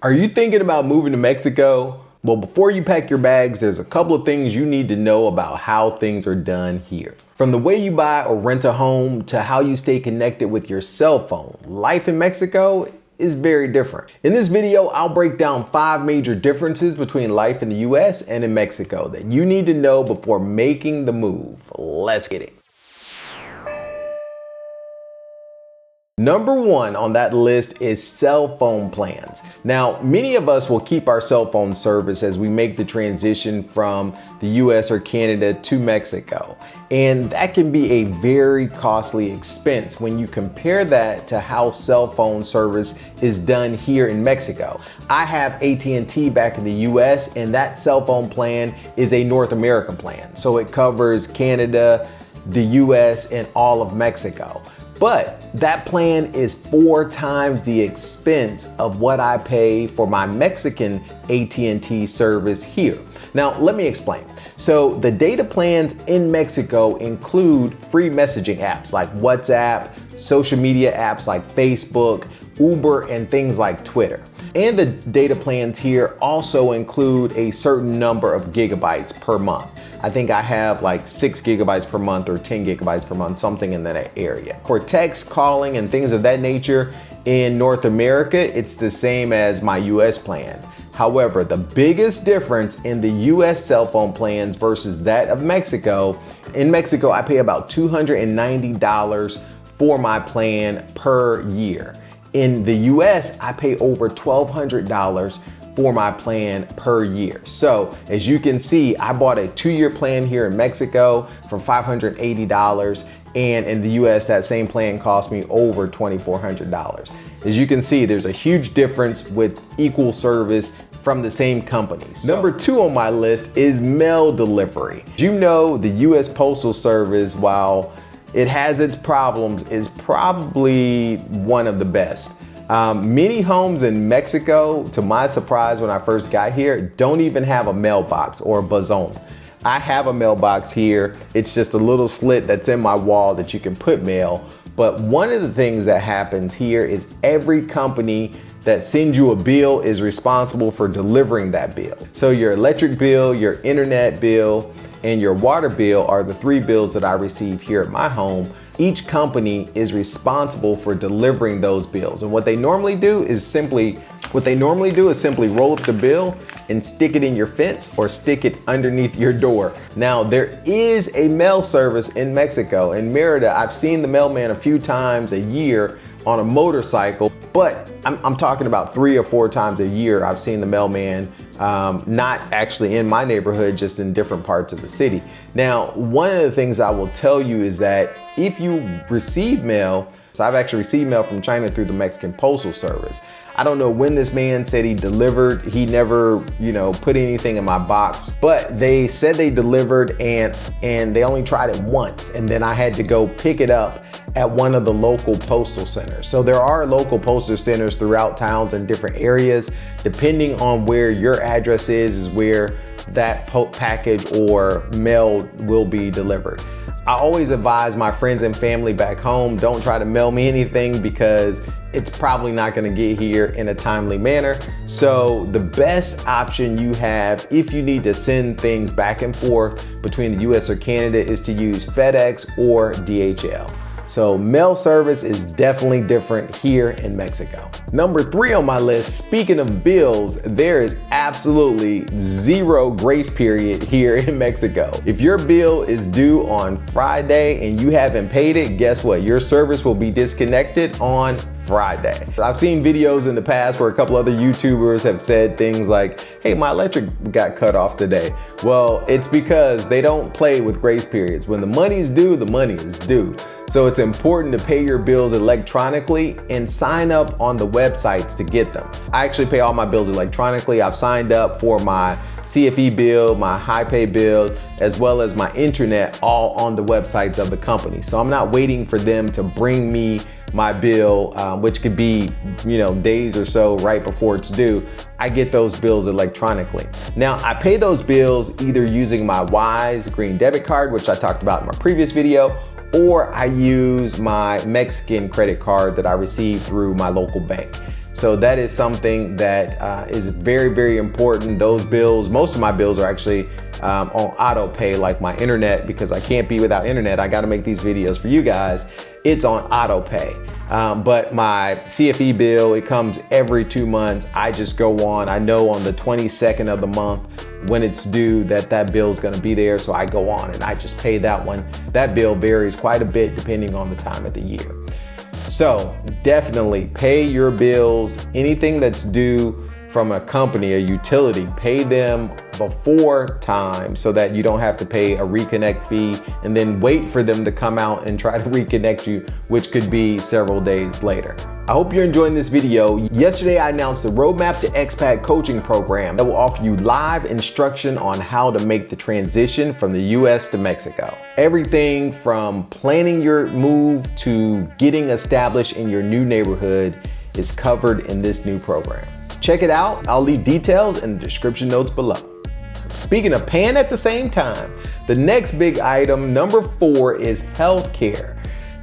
Are you thinking about moving to Mexico? Well, before you pack your bags, there's a couple of things you need to know about how things are done here. From the way you buy or rent a home to how you stay connected with your cell phone, life in Mexico is very different. In this video, I'll break down 5 major differences between life in the US and in Mexico that you need to know before making the move. Let's get it. Number 1 on that list is cell phone plans. Now, many of us will keep our cell phone service as we make the transition from the US or Canada to Mexico. And that can be a very costly expense when you compare that to how cell phone service is done here in Mexico. I have AT&T back in the US, and that cell phone plan is a North American plan. So it covers Canada, the US, and all of Mexico. But that plan is 4 times the expense of what I pay for my Mexican AT&T service here. Now, let me explain. So the data plans in Mexico include free messaging apps like WhatsApp, social media apps like Facebook, Uber, and things like Twitter. And the data plans here also include a certain number of gigabytes per month. I think I have like 6 gigabytes per month or 10 gigabytes per month, something in that area. For text, calling, and things of that nature in North America, it's the same as my US plan. However, the biggest difference in the US cell phone plans versus that of Mexico, in Mexico, I pay about $290 for my plan per year. In the US, I pay over $1,200 for my plan per year. So as you can see, I bought a 2-year plan here in Mexico for $580, and in the US, that same plan cost me over $2,400. As you can see, there's a huge difference with equal service from the same companies. Number 2 on my list is mail delivery. You know, the US Postal Service, while it has its problems, is probably one of the best. Many homes in Mexico, to my surprise when I first got here, don't even have a mailbox or a buzón. I have a mailbox here. It's just a little slit that's in my wall that you can put mail. But one of the things that happens here is every company that sends you a bill is responsible for delivering that bill. So your electric bill, your internet bill, and your water bill are the 3 bills that I receive here at my home. Each company is responsible for delivering those bills. And what they normally do is simply roll up the bill and stick it in your fence or stick it underneath your door. Now, there is a mail service in Mexico. In Merida, I've seen the mailman a few times a year on a motorcycle, but I'm talking about 3 or 4 times a year I've seen the mailman, not actually in my neighborhood, just in different parts of the city. Now, one of the things I will tell you is that if you receive mail, so I've actually received mail from China through the Mexican Postal Service. I don't know when this man said he delivered. He never, put anything in my box, but they said they delivered and they only tried it once. And then I had to go pick it up at one of the local postal centers. So there are local postal centers throughout towns and different areas. Depending on where your address is where that package or mail will be delivered. I always advise my friends and family back home, don't try to mail me anything because it's probably not gonna get here in a timely manner. So the best option you have if you need to send things back and forth between the US or Canada is to use FedEx or DHL. So mail service is definitely different here in Mexico. Number 3 on my list, speaking of bills, there is absolutely 0 grace period here in Mexico. If your bill is due on Friday and you haven't paid it, guess what? Your service will be disconnected on Friday. I've seen videos in the past where a couple other YouTubers have said things like, hey, my electric got cut off today. Well, it's because they don't play with grace periods. When the money's due, the money is due. So it's important to pay your bills electronically and sign up on the websites to get them. I actually pay all my bills electronically. I've signed up for my CFE bill, my high pay bill, as well as my internet, all on the websites of the company. So I'm not waiting for them to bring me my bill, which could be, days or so right before it's due. I get those bills electronically. Now, I pay those bills either using my Wise Green debit card, which I talked about in my previous video, or I use my Mexican credit card that I received through my local bank. So that is something that is very, very important. Those bills, most of my bills are actually on auto pay, like my internet, because I can't be without internet. I got to make these videos for you guys. It's on auto pay. But my CFE bill, it comes every 2 months. I just go on, I know on the 22nd of the month when it's due that bill is gonna be there. So I go on and I just pay that one. That bill varies quite a bit depending on the time of the year. So definitely pay your bills. Anything that's due from a company, a utility, pay them before time so that you don't have to pay a reconnect fee and then wait for them to come out and try to reconnect you, which could be several days later. I hope you're enjoying this video. Yesterday, I announced the Roadmap to Expat coaching program that will offer you live instruction on how to make the transition from the US to Mexico. Everything from planning your move to getting established in your new neighborhood is covered in this new program. Check it out. I'll leave details in the description notes below. Speaking of paying at the same time, the next big item, number 4, is healthcare.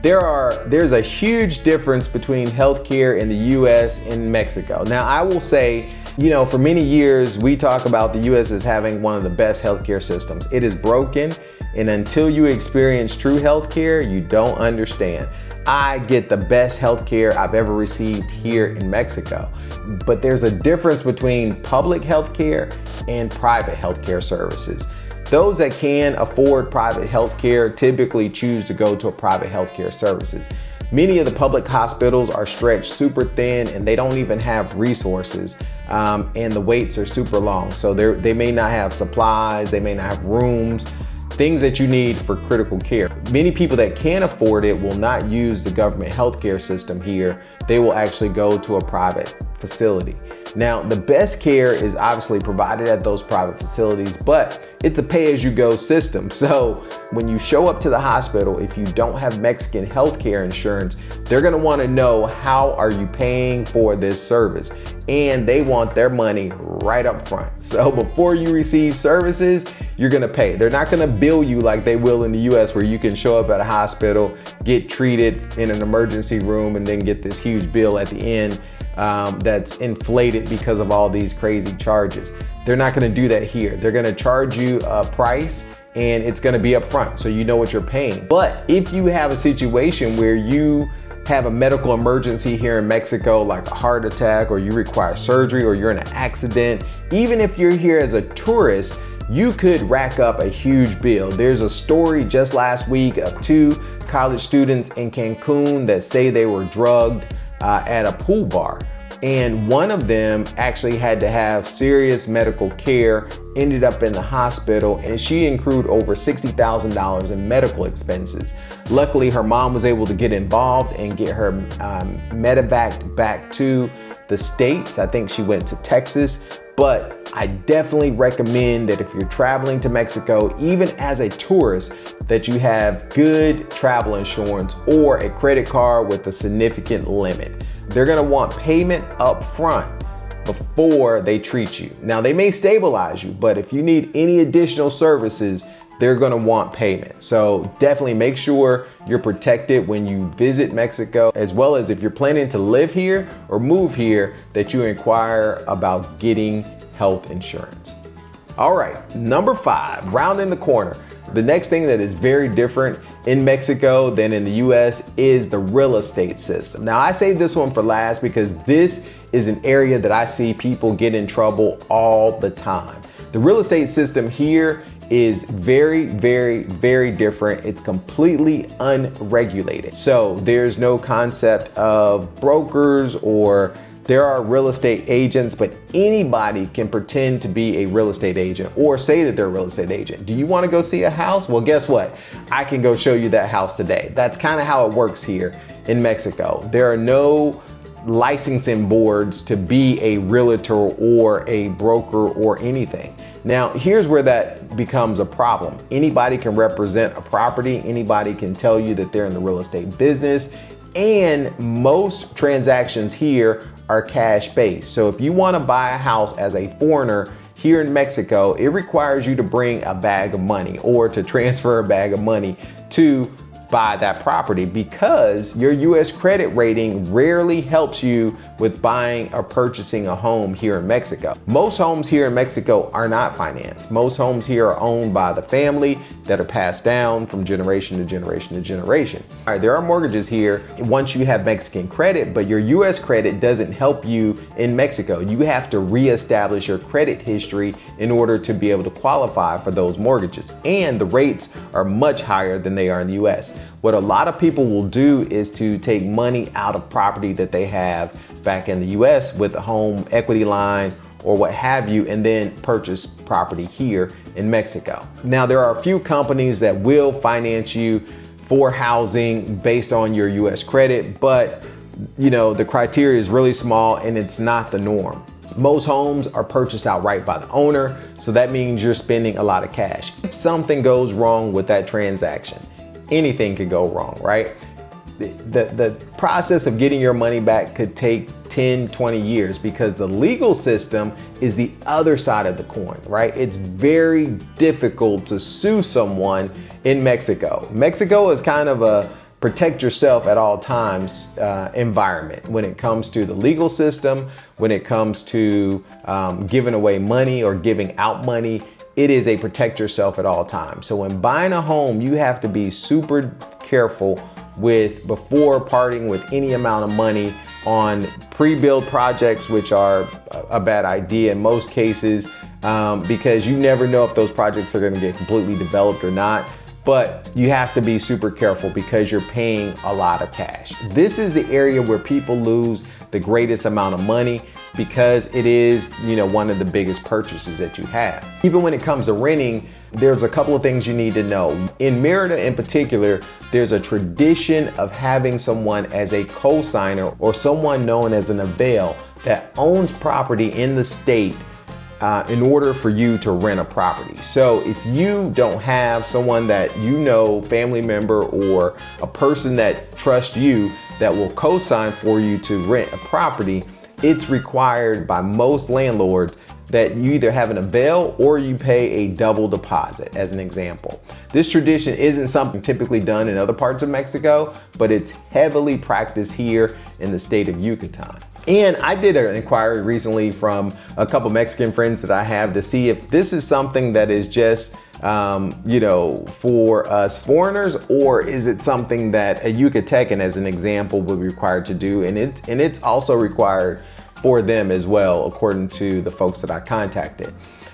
There's a huge difference between healthcare in the US and Mexico. Now, I will say, for many years, we talk about the US as having one of the best healthcare systems. It is broken, and until you experience true healthcare, you don't understand. I get the best healthcare I've ever received here in Mexico. But there's a difference between public healthcare and private healthcare services. Those that can afford private healthcare typically choose to go to a private healthcare services. Many of the public hospitals are stretched super thin and they don't even have resources, and the waits are super long. So they may not have supplies, they may not have rooms, things that you need for critical care. Many people that can afford it will not use the government healthcare system here. They will actually go to a private facility. Now, the best care is obviously provided at those private facilities, but it's a pay-as-you-go system. So when you show up to the hospital, if you don't have Mexican healthcare insurance, they're gonna wanna know how are you paying for this service? And they want their money right up front. So before you receive services, you're gonna pay. They're not gonna bill you like they will in the US, where you can show up at a hospital, get treated in an emergency room, and then get this huge bill at the end that's inflated because of all these crazy charges. They're not gonna do that here. They're gonna charge you a price and it's gonna be upfront, so you know what you're paying. But if you have a situation where you have a medical emergency here in Mexico, like a heart attack, or you require surgery, or you're in an accident, even if you're here as a tourist, you could rack up a huge bill. There's a story just last week of 2 college students in Cancun that say they were drugged at a pool bar. And one of them actually had to have serious medical care, ended up in the hospital, and she accrued over $60,000 in medical expenses. Luckily, her mom was able to get involved and get her medevaced back to the States. I think she went to Texas. But I definitely recommend that if you're traveling to Mexico, even as a tourist, that you have good travel insurance or a credit card with a significant limit. They're gonna want payment up front before they treat you. Now, they may stabilize you, but if you need any additional services, they're gonna want payment. So definitely make sure you're protected when you visit Mexico, as well as if you're planning to live here or move here, that you inquire about getting health insurance. All right, number 5, rounding the corner. The next thing that is very different in Mexico than in the US is the real estate system. Now, I saved this one for last because this is an area that I see people get in trouble all the time. The real estate system here is very, very, very different. It's completely unregulated. So there's no concept of brokers, or there are real estate agents, but anybody can pretend to be a real estate agent or say that they're a real estate agent. Do you want to go see a house? Well, guess what? I can go show you that house today. That's kind of how it works here in Mexico. There are no licensing boards to be a realtor or a broker or anything. Now, here's where that becomes a problem. Anybody can represent a property. Anybody can tell you that they're in the real estate business. And most transactions here are cash based. So if you want to buy a house as a foreigner here in Mexico, it requires you to bring a bag of money or to transfer a bag of money to buy that property, because your US credit rating rarely helps you with buying or purchasing a home here in Mexico. Most homes here in Mexico are not financed. Most homes here are owned by the family that are passed down from generation to generation to generation. All right, there are mortgages here once you have Mexican credit, but your US credit doesn't help you in Mexico. You have to reestablish your credit history in order to be able to qualify for those mortgages. And the rates are much higher than they are in the US. What a lot of people will do is to take money out of property that they have back in the US with a home equity line or what have you, and then purchase property here in Mexico. Now, there are a few companies that will finance you for housing based on your US credit, but the criteria is really small and it's not the norm. Most homes are purchased outright by the owner, so that means you're spending a lot of cash. If something goes wrong with that transaction, anything could go wrong, right? The process of getting your money back could take 10, 20 years because the legal system is the other side of the coin, right? It's very difficult to sue someone in Mexico. Mexico is kind of a protect yourself at all times environment when it comes to the legal system, when it comes to giving away money or giving out money. It is a protect yourself at all times. So when buying a home, you have to be super careful before parting with any amount of money on pre-built projects, which are a bad idea in most cases, because you never know if those projects are going to get completely developed or not. But you have to be super careful because you're paying a lot of cash. This is the area where people lose the greatest amount of money because it is, one of the biggest purchases that you have. Even when it comes to renting, there's a couple of things you need to know. In Merida in particular, there's a tradition of having someone as a co-signer or someone known as an avail that owns property in the state in order for you to rent a property. So if you don't have someone that family member or a person that trusts you that will co-sign for you to rent a property, it's required by most landlords that you either have an avail or you pay a double deposit, as an example. This tradition isn't something typically done in other parts of Mexico, but it's heavily practiced here in the state of Yucatan. And I did an inquiry recently from a couple Mexican friends that I have to see if this is something that is just for us foreigners, or is it something that a Yucatecan, as an example, would be required to do? And it's also required for them as well, according to the folks that I contacted.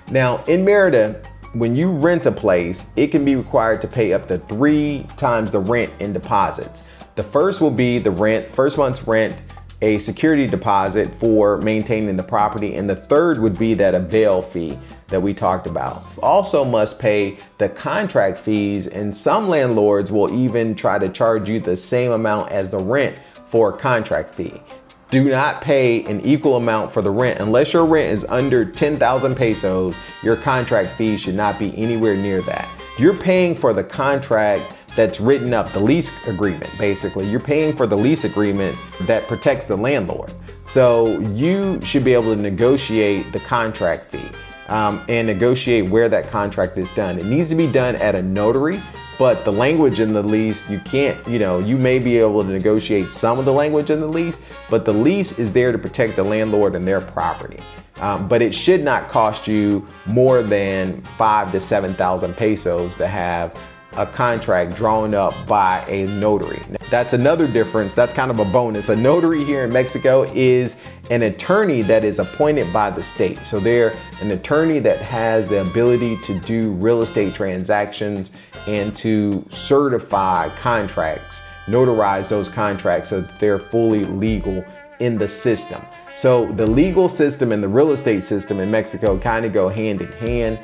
Now, in Merida, when you rent a place, it can be required to pay up to 3 times the rent in deposits. The first will be the first month's rent, a security deposit for maintaining the property, and the third would be that avail fee that we talked about. Also must pay the contract fees, and some landlords will even try to charge you the same amount as the rent for a contract fee. Do not pay an equal amount for the rent. Unless your rent is under 10,000 pesos, your contract fee should not be anywhere near that. You're paying for the contract that's written up, the lease agreement, basically. You're paying for the lease agreement that protects the landlord. So you should be able to negotiate the contract fee and negotiate where that contract is done. It needs to be done at a notary, but the language in the lease, you can't, you may be able to negotiate some of the language in the lease, but the lease is there to protect the landlord and their property. But it should not cost you more than 5,000 to 7,000 pesos to have a contract drawn up by a notary. That's another difference. That's kind of a bonus. A notary here in Mexico is an attorney that is appointed by the state. So they're an attorney that has the ability to do real estate transactions and to certify contracts, notarize those contracts so that they're fully legal in the system. So the legal system and the real estate system in Mexico kind of go hand in hand.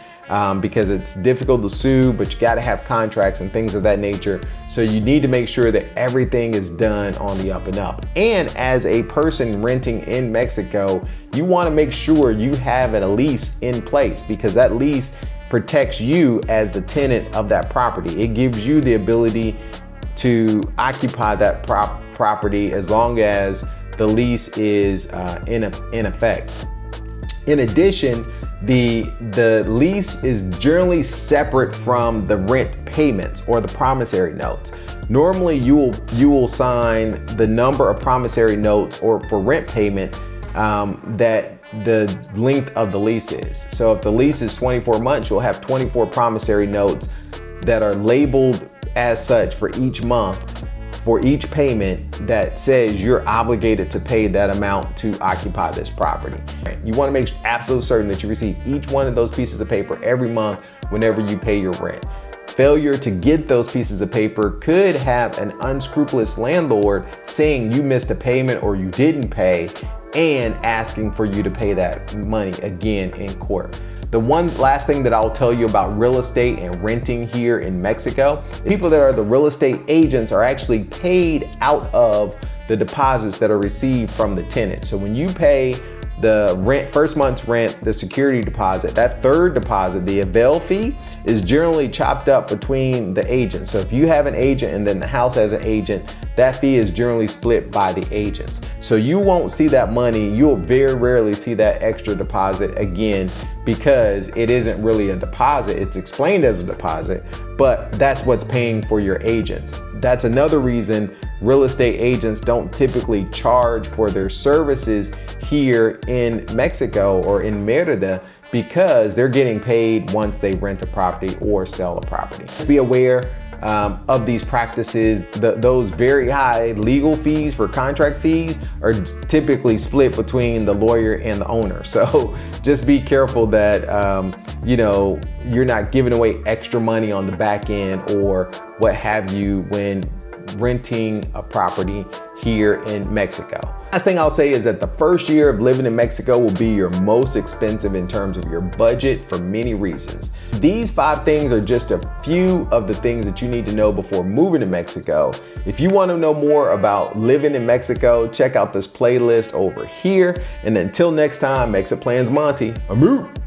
Because it's difficult to sue, but you got to have contracts and things of that nature. So you need to make sure that everything is done on the up and up. And as a person renting in Mexico, you want to make sure you have a lease in place, because that lease protects you as the tenant of that property. It gives you the ability to occupy that property as long as the lease is in effect. In addition, the lease is generally separate from the rent payments or the promissory notes. normally you will sign the number of promissory notes or for rent payment that the length of the lease is. So if the lease is 24 months, you'll have 24 promissory notes that are labeled as such for each month, for each payment, that says you're obligated to pay that amount to occupy this property. You want to make absolutely certain that you receive each one of those pieces of paper every month whenever you pay your rent. Failure to get those pieces of paper could have an unscrupulous landlord saying you missed a payment or you didn't pay and asking for you to pay that money again in court. The one last thing that I'll tell you about real estate and renting here in Mexico, people that are the real estate agents are actually paid out of the deposits that are received from the tenant. So when you pay the rent, first month's rent, the security deposit, that third deposit, the avail fee, is generally chopped up between the agents. So if you have an agent and then the house has an agent, that fee is generally split by the agents. So you won't see that money, you'll very rarely see that extra deposit again, because it isn't really a deposit. It's explained as a deposit, but that's what's paying for your agents. That's another reason real estate agents don't typically charge for their services here in Mexico or in Merida, because they're getting paid once they rent a property or sell a property. Just be aware of these practices. Those very high legal fees for contract fees are typically split between the lawyer and the owner. So just be careful that you're not giving away extra money on the back end or what have you when renting a property here in Mexico. Last thing I'll say is that the first year of living in Mexico will be your most expensive in terms of your budget for many reasons. These 5 things are just a few of the things that you need to know before moving to Mexico. If you want to know more about living in Mexico, check out this playlist over here. And until next time, MexitPlans Monty, I'm out.